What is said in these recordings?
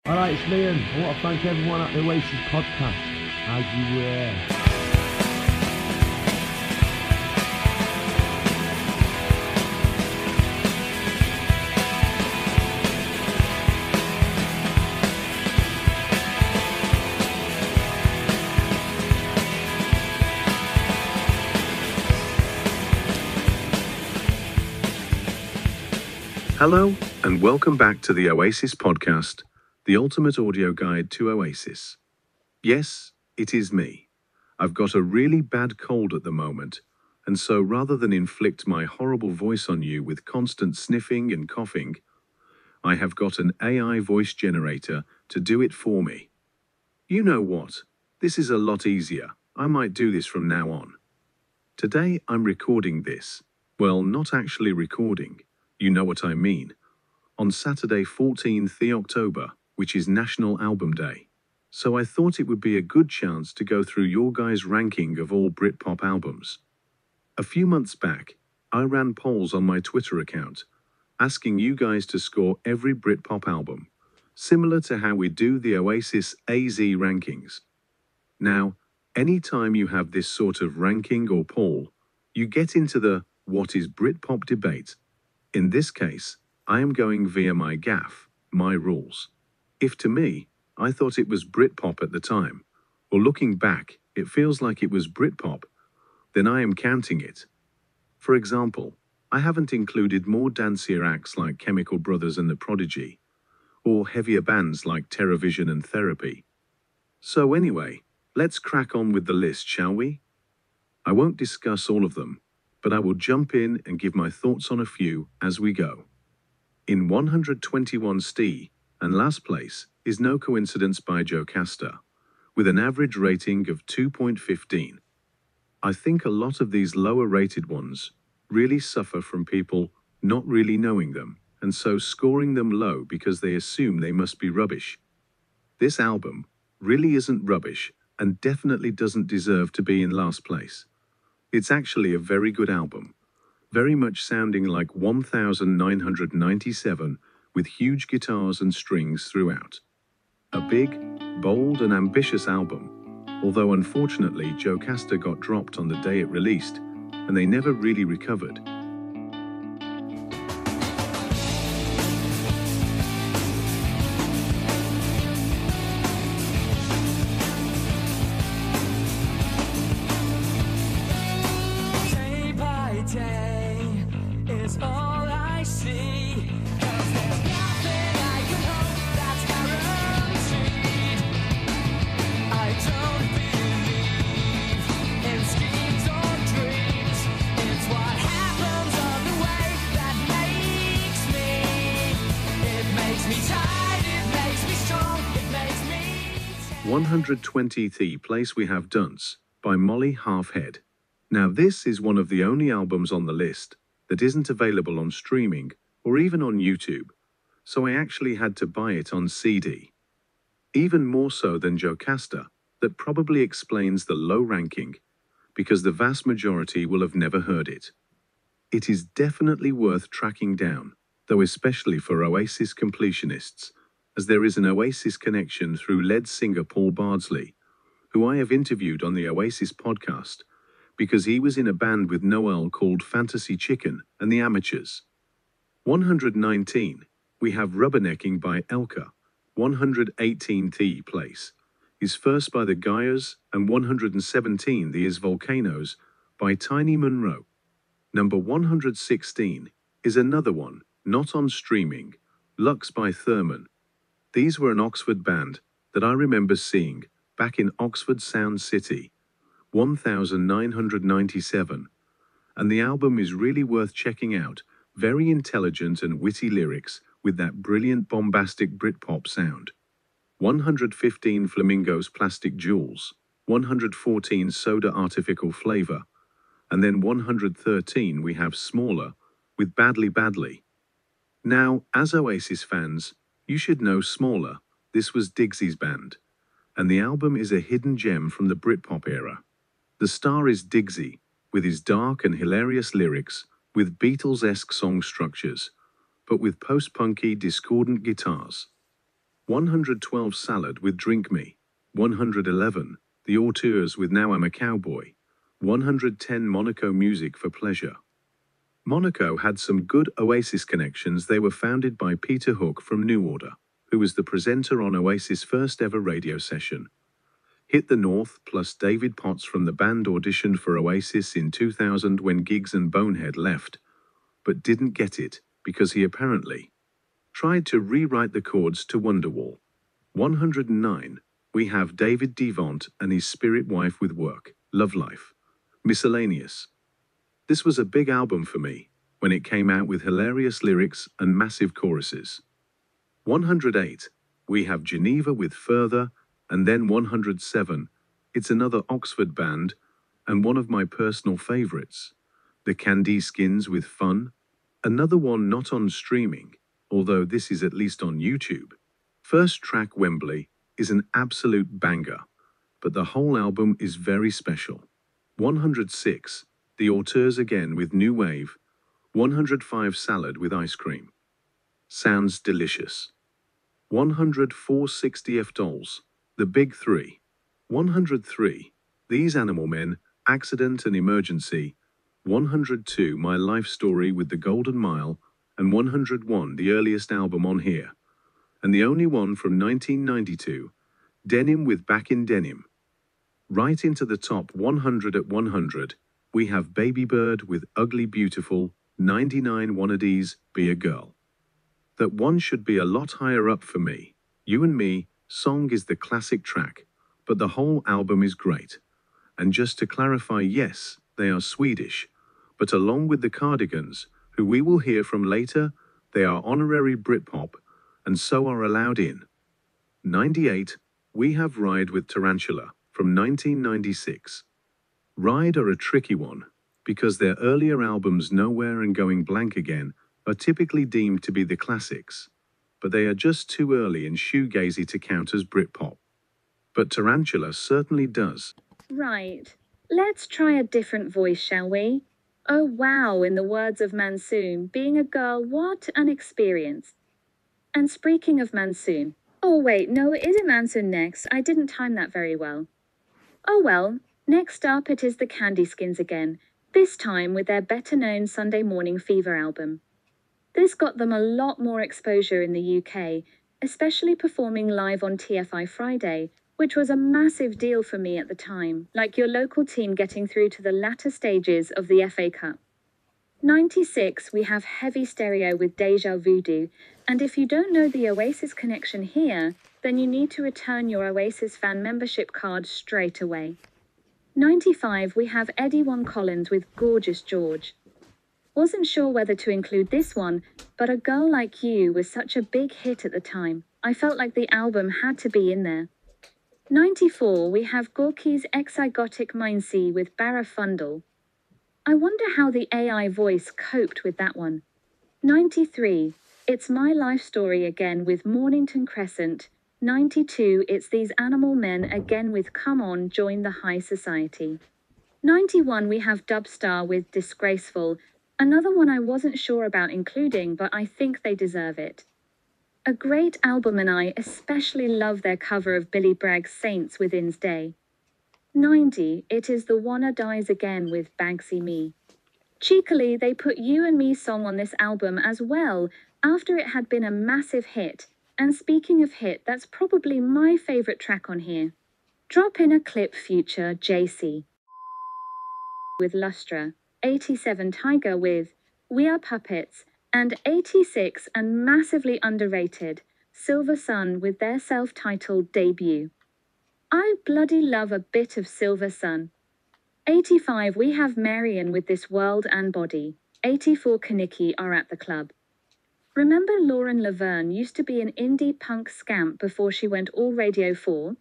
Alright, it's Liam. I want to thank everyone at the Oasis Podcast. As you were. Hello, and welcome back to the Oasis Podcast, the ultimate audio guide to Oasis. Yes, it is me. I've got a really bad cold at the moment, and so rather than inflict my horrible voice on you with constant sniffing and coughing, I have got an AI voice generator to do it for me. You know what? This is a lot easier. I might do this from now on. Today I'm recording this. Well, not actually recording. You know what I mean. On Saturday 14th October, which is National Album Day. So I thought it would be a good chance to go through your guys' ranking of all Britpop albums. A few months back, I ran polls on my Twitter account, asking you guys to score every Britpop album, similar to how we do the Oasis AZ rankings. Now, anytime you have this sort of ranking or poll, you get into the what is Britpop debate. In this case, I am going via my gaff, my rules. If to me, I thought it was Britpop at the time, or looking back, it feels like it was Britpop, then I am counting it. For example, I haven't included more dancier acts like Chemical Brothers and The Prodigy, or heavier bands like TerraVision and Therapy. So anyway, let's crack on with the list, shall we? I won't discuss all of them, but I will jump in and give my thoughts on a few as we go. In 121 St. and last place is No Coincidence by Jocasta, with an average rating of 2.15. I think a lot of these lower rated ones really suffer from people not really knowing them, and so scoring them low because they assume they must be rubbish. This album really isn't rubbish and definitely doesn't deserve to be in last place. It's actually a very good album, very much sounding like 1997 with huge guitars and strings throughout. A big, bold and ambitious album, although unfortunately Jocasta got dropped on the day it released, and they never really recovered. It's what happens on the way that makes me 120th place we have Dunce by Molly Halfhead. Now this is one of the only albums on the list that isn't available on streaming or even on YouTube, so I actually had to buy it on CD. Even more so than Jocasta, that probably explains the low ranking, because the vast majority will have never heard it. It is definitely worth tracking down, though especially for Oasis completionists, as there is an Oasis connection through lead singer Paul Bardsley, who I have interviewed on the Oasis podcast, because he was in a band with Noel called Fantasy Chicken and the Amateurs. 119, we have Rubbernecking by Elka. 118th place is First by the Gaias, and 117 is Volcanoes by Tiny Monroe. Number 116 is another one, not on streaming, Lux by Thurman. These were an Oxford band that I remember seeing back in Oxford Sound City, 1997, and the album is really worth checking out. Very intelligent and witty lyrics with that brilliant bombastic Britpop sound. 115 Flamingos Plastic Jewels, 114 Soda Artificial Flavor, and then 113 we have Smaller with Badly Badly. Now, as Oasis fans, you should know Smaller. This was Diggsy's band, and the album is a hidden gem from the Britpop era. The star is Diggsy, with his dark and hilarious lyrics, with Beatles-esque song structures, but with post-punky discordant guitars. 112 Salad with Drink Me, 111 The Auteurs with Now I'm a Cowboy, 110 Monaco Music for Pleasure. Monaco had some good Oasis connections. They were founded by Peter Hook from New Order, who was the presenter on Oasis' first ever radio session. Hit the North plus David Potts from the band auditioned for Oasis in 2000 when Giggs and Bonehead left, but didn't get it because he apparently tried to rewrite the chords to Wonderwall. 109, we have David Devont and his spirit wife with Work, Love Life, Miscellaneous. This was a big album for me when it came out with hilarious lyrics and massive choruses. 108, we have Geneva with Further, and then 107, it's another Oxford band, and one of my personal favorites, the Candy Skins with Fun, another one not on streaming, although this is at least on YouTube. First track, Wembley, is an absolute banger, but the whole album is very special. 106, The Auteurs again with New Wave, 105 Salad with Ice Cream. Sounds delicious. 104 60 F Dolls, The Big Three. 103, These Animal Men, Accident and Emergency. 102, My Life Story with The Golden Mile, and 101, the earliest album on here, and the only one from 1992, Denim with Back in Denim. Right into the top 100 at 100, we have Baby Bird with Ugly Beautiful, 99 Wannadies, Be a Girl. That one should be a lot higher up for me. You and Me song is the classic track, but the whole album is great. And just to clarify, yes, they are Swedish, but along with the Cardigans, who we will hear from later, they are honorary Britpop, and so are allowed in. 98, we have Ride with Tarantula from 1996. Ride are a tricky one, because their earlier albums Nowhere and Going Blank Again are typically deemed to be the classics, but they are just too early and shoegazy to count as Britpop. But Tarantula certainly does. Right. Let's try a different voice, shall we? Oh wow, in the words of Mansoon, being a girl, what an experience. And speaking of Mansoon, oh wait, no, it isn't Mansoon next, I didn't time that very well. Oh well, next up it is the Candy Skins again, this time with their better-known Sunday Morning Fever album. This got them a lot more exposure in the UK, especially performing live on TFI Friday, which was a massive deal for me at the time, like your local team getting through to the latter stages of the FA Cup. 96, we have Heavy Stereo with Deja Voodoo, and if you don't know the Oasis connection here, then you need to return your Oasis fan membership card straight away. 95, we have Eddie One Collins with Gorgeous George. Wasn't sure whether to include this one, but A Girl Like You was such a big hit at the time, I felt like the album had to be in there. 94, we have Gorky's Exygotic Mindsea with Barafundle. I wonder how the AI voice coped with that one. 93, it's My Life Story again with Mornington Crescent. 92, it's These Animal Men again with Come On, Join the High Society. 91, we have Dubstar with Disgraceful, another one I wasn't sure about including, but I think they deserve it. A great album, and I especially love their cover of Billy Bragg's Saints Within's Day. 90, it is The Wanna Dies Again with Bagsy Me. Cheekily, they put You and Me song on this album as well, after it had been a massive hit, and speaking of hit, that's probably my favourite track on here. Drop in a clip, Future, JC with Lustra, 87 Tiger with We Are Puppets, and 86 and massively underrated, Silver Sun with their self-titled debut. I bloody love a bit of Silver Sun. 85, we have Marion with This World and Body. 84, Kaniki Are at the Club. Remember Lauren Laverne used to be an indie punk scamp before she went all Radio 4?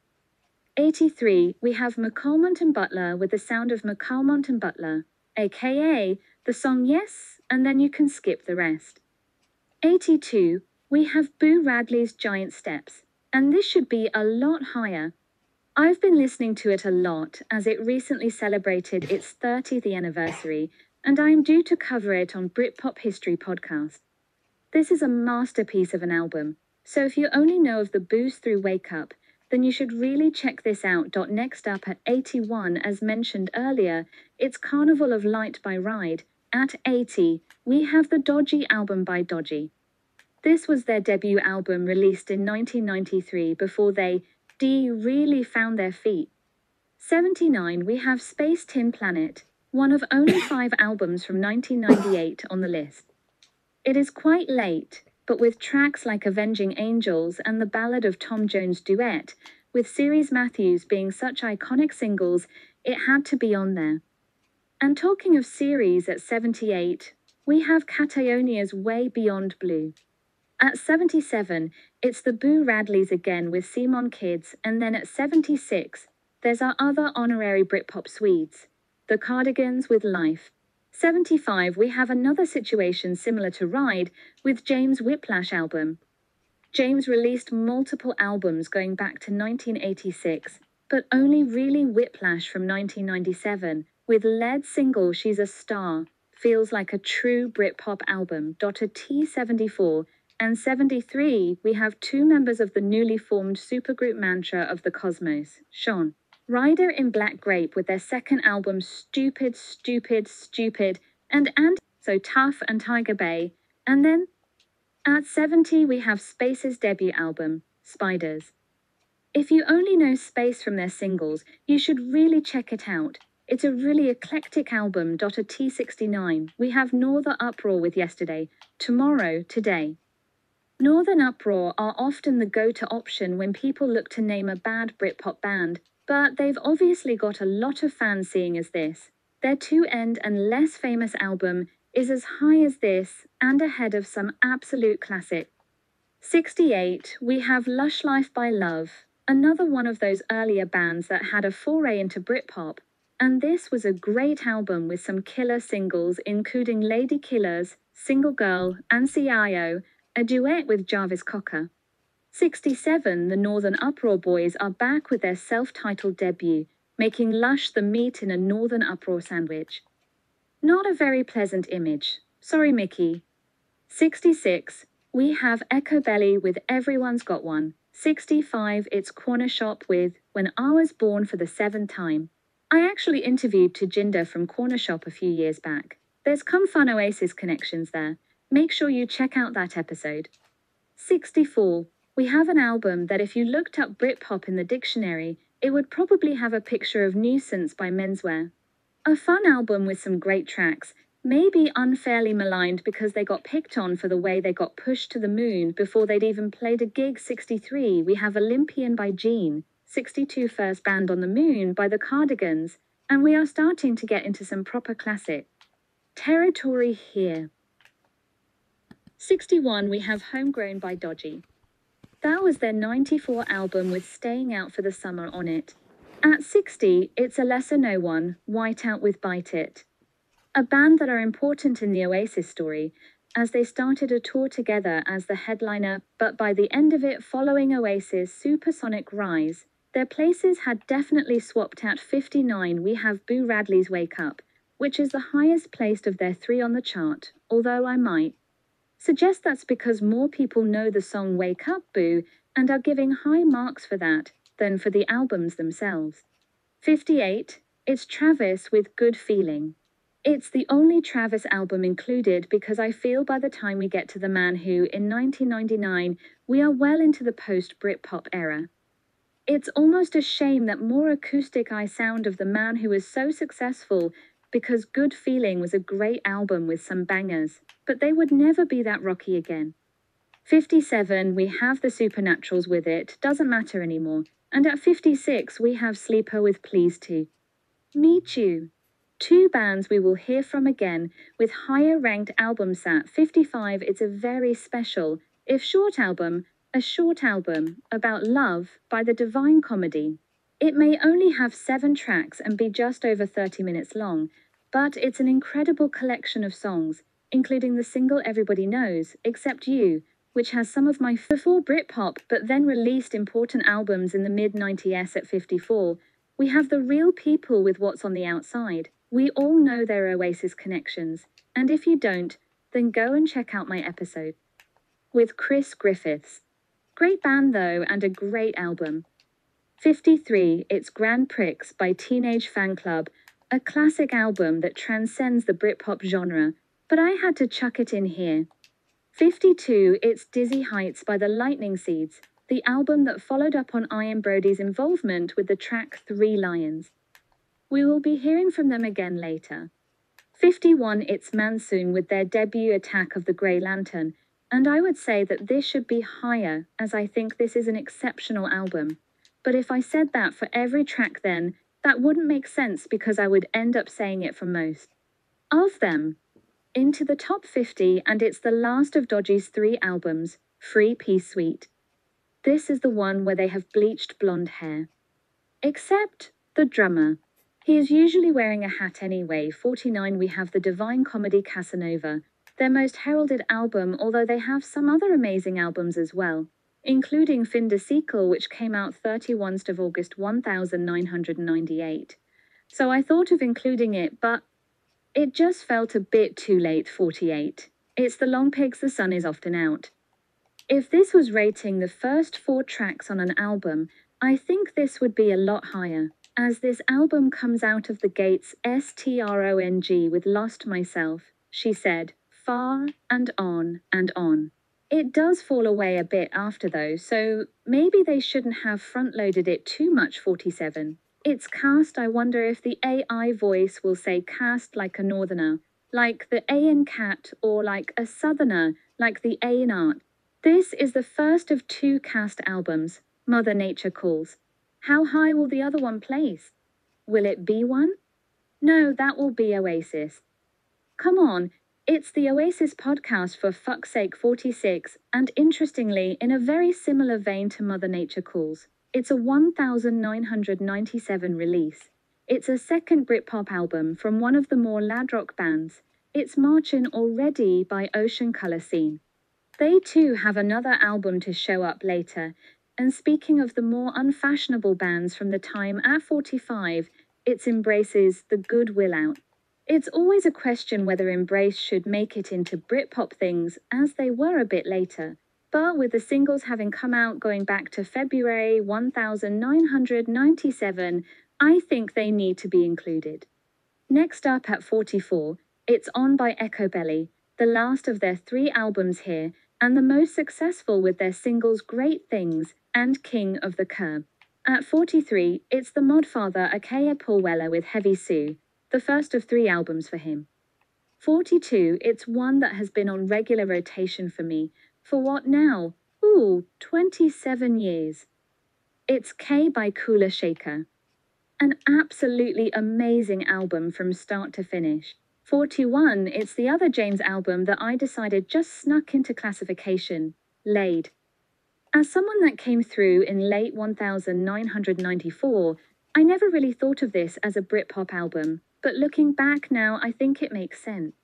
83, we have McCalmont and Butler with The Sound of McCalmont and Butler, aka the song Yes, and then you can skip the rest. 82, we have Boo Radley's Giant Steps, and this should be a lot higher. I've been listening to it a lot as it recently celebrated its 30th anniversary, and I am due to cover it on Britpop History Podcast. This is a masterpiece of an album, So if you only know of the boost through Wake Up, then you should really check this out. Next up at 81, as mentioned earlier, it's Carnival of Light by Ride. At 80, we have the Dodgy album by Dodgy. This was their debut album released in 1993 before they really found their feet. 79, we have Space Tin Planet, one of only 5 albums from 1998 on the list. It is quite late, but with tracks like Avenging Angels and the Ballad of Tom Jones Duet, with Ceres Matthews being such iconic singles, it had to be on there. And talking of Ceres at 78, we have Catayonia's Way Beyond Blue. At 77, it's the Boo Radleys again with Simon Kids, and then at 76, there's our other honorary Britpop Swedes, the Cardigans with Life. 75, we have another situation similar to Ride with James' Whiplash album. James released multiple albums going back to 1986, but only really Whiplash from 1997, with lead single She's a Star, feels like a true Britpop album. At T74 and 73, we have 2 members of the newly formed supergroup Mantra of the Cosmos, Sean Ryder in Black Grape with their second album Stupid, and So Tough and Tiger Bay. And then at 70 we have Space's debut album, Spiders. If you only know Space from their singles, you should really check it out. It's a really eclectic album. At T69, we have Northern Uproar with Yesterday, Tomorrow, Today. Northern Uproar are often the go-to option when people look to name a bad Britpop band, but they've obviously got a lot of fans seeing as this. Their 2-end and less famous album is as high as this and ahead of some absolute classic. 68, we have Lush Life by Love, another one of those earlier bands that had a foray into Britpop, and this was a great album with some killer singles including Lady Killers, Single Girl, and CIO, a duet with Jarvis Cocker. 67, the Northern Uproar boys are back with their self-titled debut, making Lush the meat in a Northern Uproar sandwich. Not a very pleasant image. Sorry, Mickey. 66, we have Echo Belly with Everyone's Got One. 65, it's Corner Shop with When I Was Born for the 7th Time. I actually interviewed Tajinder from Corner Shop a few years back. There's some fun Oasis connections there. Make sure you check out that episode. 64, we have an album that if you looked up Britpop in the dictionary, it would probably have a picture of Nuisance by Menswear. A fun album with some great tracks, maybe unfairly maligned because they got picked on for the way they got pushed to the moon before they'd even played a gig. 63, we have Olympian by Gene, 62 First Band on the Moon by the Cardigans, and we are starting to get into some proper classic territory here. 61, we have Homegrown by Dodgy. That was their 94 album with Staying Out for the Summer on it. At 60, it's a lesser known one, Whiteout with Bite It. A band that are important in the Oasis story, as they started a tour together as the headliner, but by the end of it following Oasis' supersonic rise, their places had definitely swapped. At 59, we have Boo Radley's Wake Up, which is the highest placed of their 3 on the chart, although I might suggest that's because more people know the song Wake Up Boo and are giving high marks for that than for the albums themselves. 58, it's Travis with Good Feeling. It's the only Travis album included because I feel by the time we get to The Man Who in 1999, we are well into the post-Britpop era. It's almost a shame that more acoustic sound of The Man Who is so successful because Good Feeling was a great album with some bangers, but they would never be that rocky again. 57, we have the Supernaturals with It, doesn't matter anymore. And at 56, we have Sleeper with Please To. Meet You. 2 bands we will hear from again with higher ranked albums. At 55, it's a very special, if short album, a short album about love by the Divine Comedy. It may only have 7 tracks and be just over 30 minutes long, but it's an incredible collection of songs, including the single Everybody Knows, Except You, which has some of my before Britpop but then released important albums in the mid-90s. At 54, we have The Real People with What's on the Outside. We all know their Oasis connections, and if you don't, then go and check out my episode with Chris Griffiths. Great band though, and a great album. 53, it's Grand Prix by Teenage Fan Club, a classic album that transcends the Britpop genre, but I had to chuck it in here. 52, it's Dizzy Heights by the Lightning Seeds, the album that followed up on Ian Brody's involvement with the track 3 Lions. We will be hearing from them again later. 51, it's Monsoon with their debut Attack of the Grey Lantern, and I would say that this should be higher, as I think this is an exceptional album. But if I said that for every track then, that wouldn't make sense because I would end up saying it for most of them. Into the top 50, and it's the last of Dodgy's 3 albums, Free Peace Suite. This is the one where they have bleached blonde hair. Except the drummer. He is usually wearing a hat anyway. 49, we have the Divine Comedy Casanova, their most heralded album, although they have some other amazing albums as well, including Fin de Siècle, which came out 31st of August 1998. So I thought of including it, but it just felt a bit too late. 48. It's the Long Pigs, The Sun Is Often Out. If this was rating the first 4 tracks on an album, I think this would be a lot higher, as this album comes out of the gates strong with Lost Myself, She Said, Far, and On, and On. It does fall away a bit after though, so maybe they shouldn't have front-loaded it too much. 47. It's Cast. I wonder if the AI voice will say cast like a northerner, like the A in cat, or like a southerner, like the A in art. This is the first of 2 Cast albums, Mother Nature Calls. How high will the other one place? Will it be one? No, that will be Oasis. Come on, it's the Oasis podcast for fuck's sake. 46, and interestingly, in a very similar vein to Mother Nature Calls, it's a 1997 release. It's a second Britpop album from one of the more lad rock bands. It's Marchin' Already by Ocean Colour Scene. They too have another album to show up later. And speaking of the more unfashionable bands from the time, at 45, it Embrace's The Good Will Out. It's always a question whether Embrace should make it into Britpop things, as they were a bit later. But with the singles having come out going back to February 1997, I think they need to be included. Next up at 44, it's On by Echo Belly, the last of their 3 albums here, and the most successful with their singles Great Things and King of the Curb. At 43, it's the Modfather Akaya Paul with Heavy Sue, the first of 3 albums for him. 42, it's one that has been on regular rotation for me. For what now? 27 years. It's K by Kula Shaker. An absolutely amazing album from start to finish. 41, it's the other James album that I decided just snuck into classification, Laid. As someone that came through in late 1994, I never really thought of this as a Britpop album, but looking back now, I think it makes sense.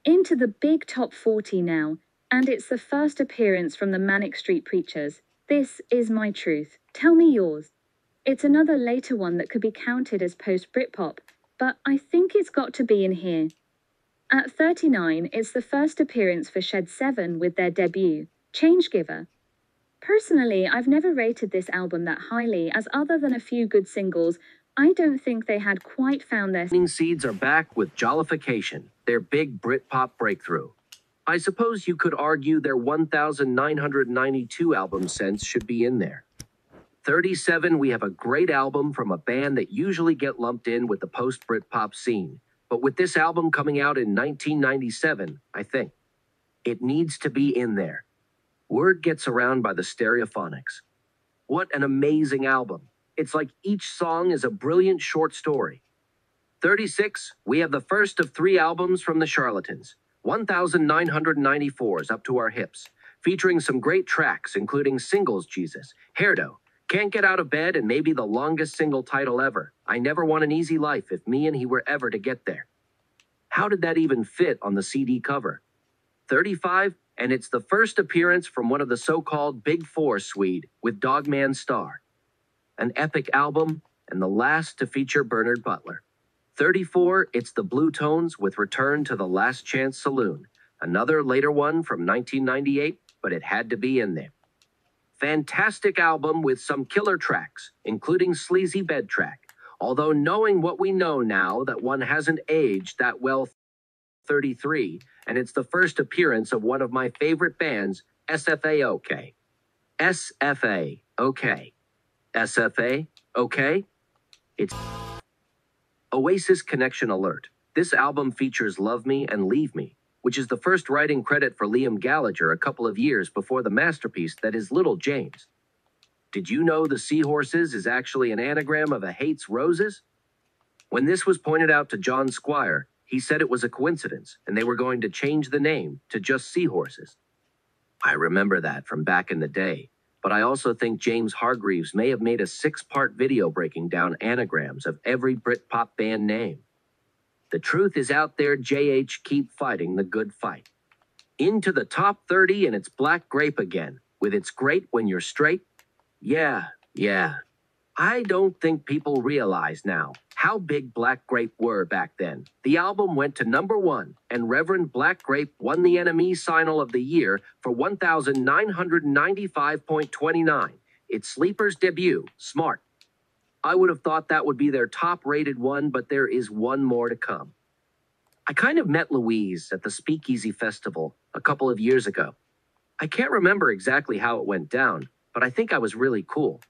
Into the big top 40 now, and it's the first appearance from the Manic Street Preachers. This is My Truth. Tell me yours. It's another later one that could be counted as post-Britpop, but I think it's got to be in here. At 39, it's the first appearance for Shed 7 with their debut, Changegiver. Personally, I've never rated this album that highly, as other than a few good singles, I don't think they had quite found their... Lightning Seeds are back with Jollification, their big Britpop breakthrough. I suppose you could argue their 1992 album Sense should be in there. 37, we have a great album from a band that usually get lumped in with the post-Britpop scene. But with this album coming out in 1997, I think it needs to be in there. Word gets around by the Stereophonics. What an amazing album. It's like each song is a brilliant short story. 36, we have the first of 3 albums from the Charlatans. 1994's Up to Our Hips, featuring some great tracks, including Singles Jesus, Hairdo, Can't Get Out of Bed, and maybe the longest single title ever, I Never Want an Easy Life If Me and He Were Ever to Get There. How did that even fit on the CD cover? 35, and it's the first appearance from one of the so-called Big Four Swede with Dogman Star. An epic album, and the last to feature Bernard Butler. 34, it's the Blue Tones with Return to the Last Chance Saloon. Another later one from 1998, but it had to be in there. Fantastic album with some killer tracks, including Sleazy Bed Track. Although knowing what we know now, that one hasn't aged that well, 33, and it's the first appearance of one of my favorite bands, SFA OK. SFA OK. SFA OK? It's Oasis Connection Alert. This album features Love Me and Leave Me, which is the first writing credit for Liam Gallagher a couple of years before the masterpiece that is Little James. Did you know the Seahorses is actually an anagram of a Hates Roses? When this was pointed out to John Squire, he said it was a coincidence and they were going to change the name to just Seahorses. I remember that from back in the day, but I also think James Hargreaves may have made a 6-part video breaking down anagrams of every Britpop band name. The truth is out there, JH, keep fighting the good fight. Into the top 30 and it's Black Grape again, with It's Great When You're Straight. Yeah. I don't think people realize now how big Black Grape were back then. The album went to #1, and Reverend Black Grape won the NME Single of the Year for 1,995.29. It's Sleeper's debut, Smart. I would have thought that would be their top-rated one, but there is one more to come. I kind of met Louise at the Speakeasy Festival a couple of years ago. I can't remember exactly how it went down, but I think I was really cool.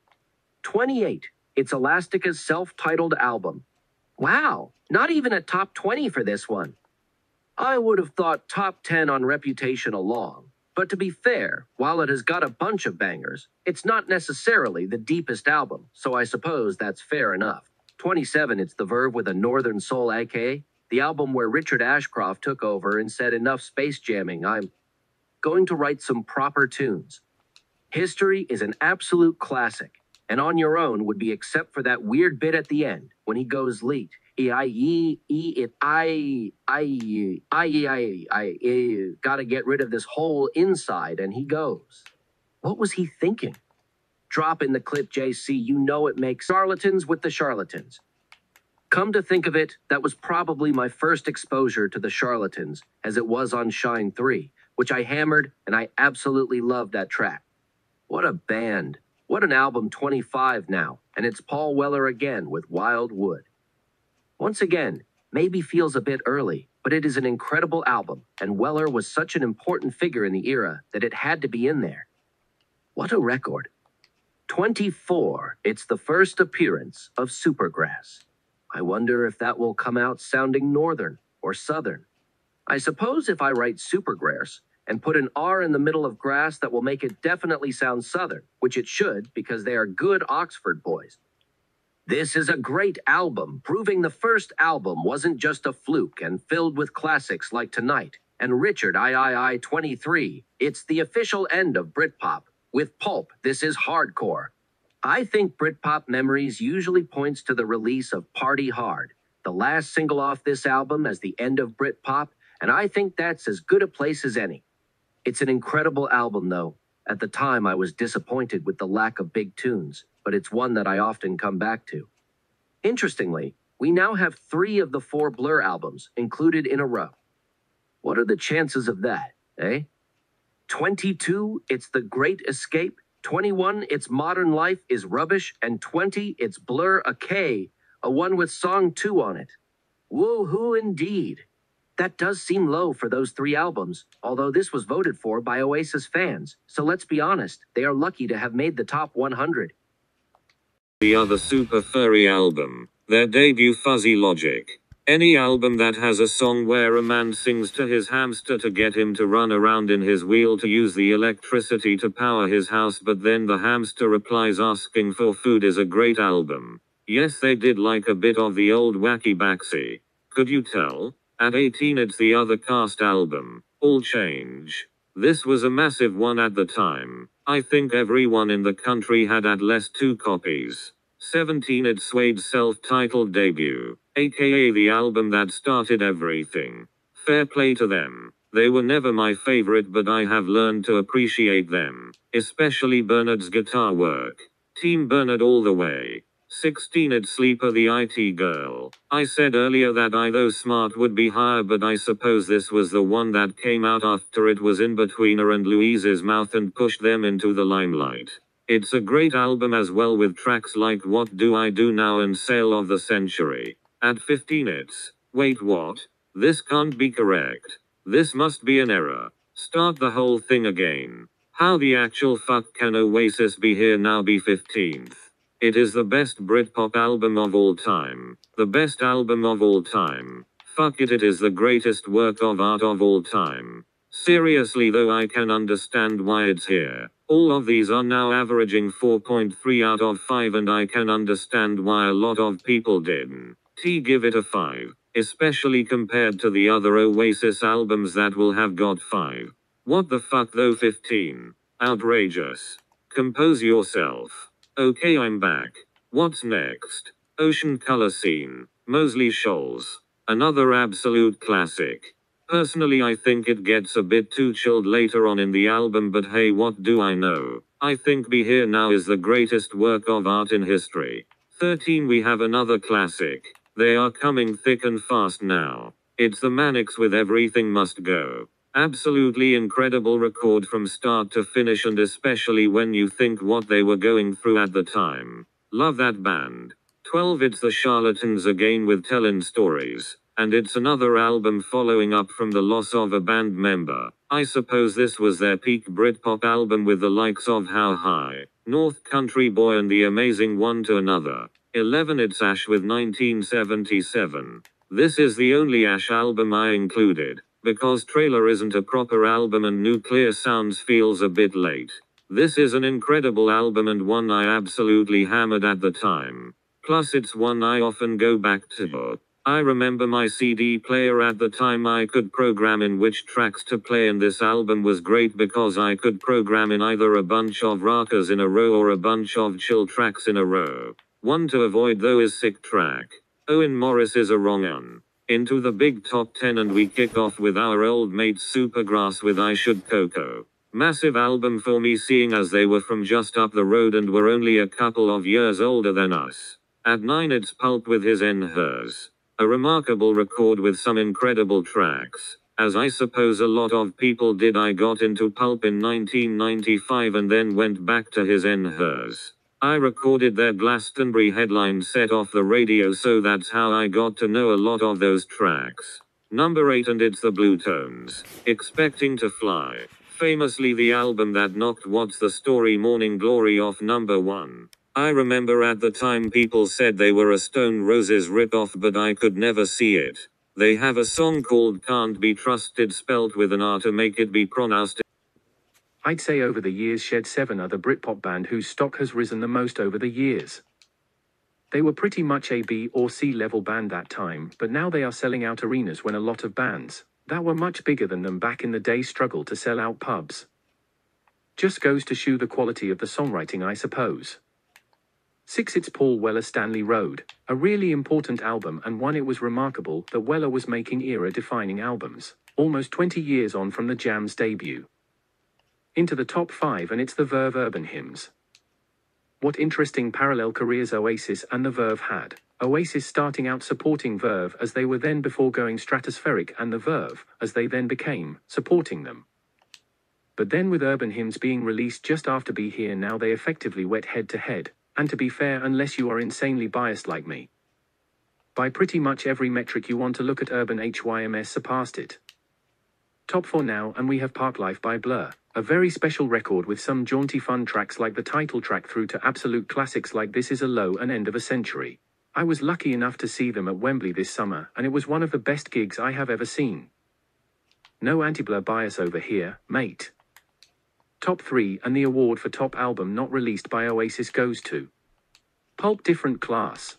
28. It's Elastica's self-titled album. Wow, not even a top 20 for this one. I would have thought top 10 on Reputation alone. But to be fair, while it has got a bunch of bangers, it's not necessarily the deepest album, so I suppose that's fair enough. 27. It's The Verve with a Northern Soul aka, the album where Richard Ashcroft took over and said enough space jamming, I'm going to write some proper tunes. History is an absolute classic, and On Your Own would be except for that weird bit at the end when he goes leet. Gotta get rid of this whole inside, and he goes. What was he thinking? Drop in the clip, JC, you know it makes Charlatans with the Charlatans. Come to think of it, that was probably my first exposure to the Charlatans, as it was on Shine 3, which I hammered, and I absolutely loved that track. What a band. What an album. 25 now, and it's Paul Weller again with Wild Wood. Once again, maybe feels a bit early, but it is an incredible album, and Weller was such an important figure in the era that it had to be in there. What a record. 24, it's the first appearance of Supergrass. I wonder if that will come out sounding northern or southern. I suppose if I write Supergrass and put an R in the middle of grass, that will make it definitely sound southern, which it should because they are good Oxford boys. This is a great album, proving the first album wasn't just a fluke and filled with classics like Tonight and Richard I 23. It's the official end of Britpop. With Pulp, this is hardcore. I think Britpop Memories usually points to the release of Party Hard, the last single off this album, as the end of Britpop, and I think that's as good a place as any. It's an incredible album, though. At the time, I was disappointed with the lack of big tunes, but it's one that I often come back to. Interestingly, we now have 3 of the 4 Blur albums included in a row. What are the chances of that, eh? 22, it's The Great Escape. 21, it's Modern Life is Rubbish. And 20, it's Blur a K, a one with song 2 on it. Woo-hoo indeed. That does seem low for those 3 albums, although this was voted for by Oasis fans, so let's be honest, they are lucky to have made the top 100. The other super furry album, their debut Fuzzy Logic. Any album that has a song where a man sings to his hamster to get him to run around in his wheel to use the electricity to power his house, but then the hamster replies asking for food, is a great album. Yes, they did like a bit of the old wacky backsy. Could you tell? At 18, it's the Other Cast album, All Change. This was a massive one at the time. I think everyone in the country had at least 2 copies. 17, it's Suede's self-titled debut, aka the album that started everything. Fair play to them. They were never my favorite, but I have learned to appreciate them, especially Bernard's guitar work. Team Bernard all the way. 16 It's Sleeper the IT Girl. I said earlier that I though smart would be higher, but I suppose this was the one that came out after it was in between her and Louise's mouth and pushed them into the limelight. It's a great album as well, with tracks like What Do I Do Now and Sale of the Century. At 15 It's, wait what? This can't be correct. This must be an error. Start the whole thing again. How the actual fuck can Oasis be here now be 15th? It is the best Britpop album of all time. The best album of all time. Fuck it, it is the greatest work of art of all time. Seriously though, I can understand why it's here. All of these are now averaging 4.3 out of 5, and I can understand why a lot of people didn't give it a 5, especially compared to the other Oasis albums that will have got 5. What the fuck though, 15? Outrageous. Compose yourself. Okay, I'm back. What's next? Ocean Color Scene. Moseley Shoals. Another absolute classic. Personally, I think it gets a bit too chilled later on in the album, but hey, what do I know? I think Be Here Now is the greatest work of art in history. 13 We have another classic. They are coming thick and fast now. It's the Manics with Everything Must Go. Absolutely incredible record from start to finish, and especially when you think what they were going through at the time. Love that band. 12 It's the Charlatans again with Tellin' Stories. And it's another album following up from the loss of a band member. I suppose this was their peak Britpop album with the likes of How High, North Country Boy and The Amazing One to Another. 11 It's Ash with 1977. This is the only Ash album I included, because Trailer isn't a proper album and Nuclear Sounds feels a bit late. This is an incredible album and one I absolutely hammered at the time. Plus it's one I often go back to. I remember my CD player at the time I could program in which tracks to play, and this album was great because I could program in either a bunch of rockers in a row or a bunch of chill tracks in a row. One to avoid though is Sick Track. Owen Morris is a wrong un. Into the big top 10, and we kick off with our old mate Supergrass with I Should Coco. Massive album for me, seeing as they were from just up the road and were only a couple of years older than us. At 9 It's Pulp with His and Hers. A remarkable record with some incredible tracks. As I suppose a lot of people did, I got into Pulp in 1995 and then went back to His and Hers. I recorded their Glastonbury headline set off the radio, so that's how I got to know a lot of those tracks. Number 8 And It's the Blue Tones. Expecting to Fly. Famously the album that knocked What's the Story Morning Glory off number 1. I remember at the time people said they were a Stone Roses ripoff, but I could never see it. They have a song called Can't Be Trusted, spelt with an R to make it be pronounced. I'd say over the years Shed 7 are the Britpop band whose stock has risen the most over the years. They were pretty much a B or C level band that time, but now they are selling out arenas when a lot of bands that were much bigger than them back in the day struggle to sell out pubs. Just goes to show the quality of the songwriting, I suppose. 6 It's Paul Weller Stanley Road, a really important album and one it was remarkable that Weller was making era-defining albums, almost 20 years on from the Jam's debut. Into the top 5 and it's the Verve Urban Hymns. What interesting parallel careers Oasis and the Verve had. Oasis starting out supporting Verve as they were then before going stratospheric, and the Verve, as they then became, supporting them. But then with Urban Hymns being released just after Be Here Now, they effectively went head to head. And to be fair, unless you are insanely biased like me, by pretty much every metric you want to look at, Urban Hyms surpassed it. Top 4 now, and we have Parklife by Blur, a very special record with some jaunty fun tracks like the title track through to absolute classics like This Is a Low and End of a Century. I was lucky enough to see them at Wembley this summer, and it was one of the best gigs I have ever seen. No anti-Blur bias over here, mate. Top 3, and the award for top album not released by Oasis goes to Pulp, Different Class.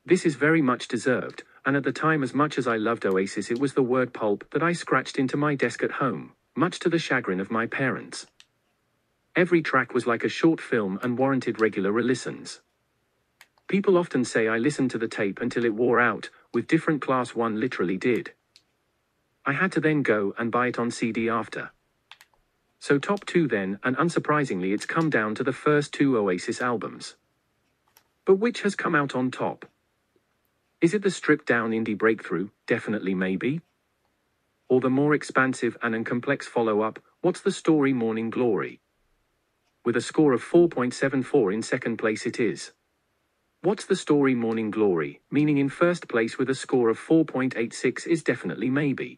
This is very much deserved, and at the time, as much as I loved Oasis, it was the word pulp that I scratched into my desk at home, much to the chagrin of my parents. Every track was like a short film and warranted regular re-listens. People often say I listened to the tape until it wore out, with Different Class 1 literally did. I had to then go and buy it on CD after. So top 2 then, and unsurprisingly it's come down to the first 2 Oasis albums. But which has come out on top? Is it the stripped-down indie breakthrough, Definitely Maybe? Or the more expansive and complex follow-up, What's the Story Morning Glory? With a score of 4.74 in second place it is What's the Story Morning Glory, meaning in first place with a score of 4.86 is Definitely Maybe.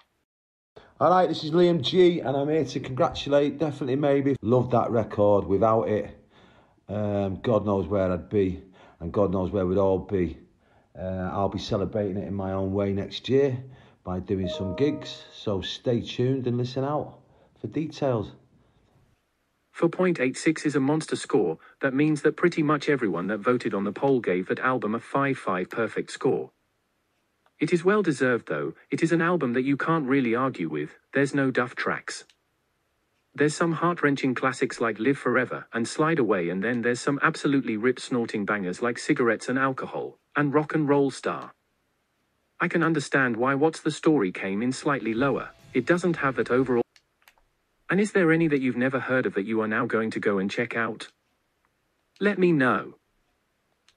Alright, this is Liam G and I'm here to congratulate Definitely Maybe. Love that record. Without it, God knows where I'd be and God knows where we'd all be. I'll be celebrating it in my own way next year by doing some gigs, so stay tuned and listen out for details. 4.86 is a monster score. That means that pretty much everyone that voted on the poll gave that album a 5/5 perfect score. It is well deserved though. It is an album that you can't really argue with. There's no duff tracks. There's some heart-wrenching classics like Live Forever and Slide Away, and then there's some absolutely rip-snorting bangers like Cigarettes and Alcohol and Rock and Roll Star. I can understand why What's the Story came in slightly lower. It doesn't have that overall. And is there any that you've never heard of that you are now going to go and check out? Let me know.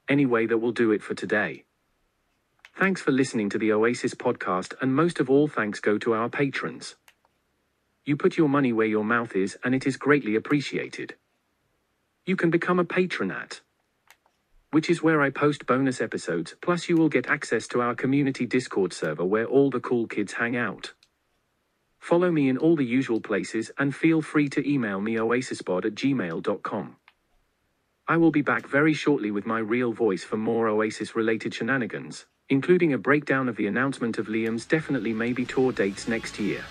Anyway, that will do it for today. Thanks for listening to the Oasis podcast, and most of all thanks go to our patrons. You put your money where your mouth is, and it is greatly appreciated. You can become a patron at, which is where I post bonus episodes, plus you will get access to our community Discord server where all the cool kids hang out. Follow me in all the usual places and feel free to email me oasispod@gmail.com. I will be back very shortly with my real voice for more Oasis-related shenanigans, including a breakdown of the announcement of Liam's Definitely Maybe tour dates next year.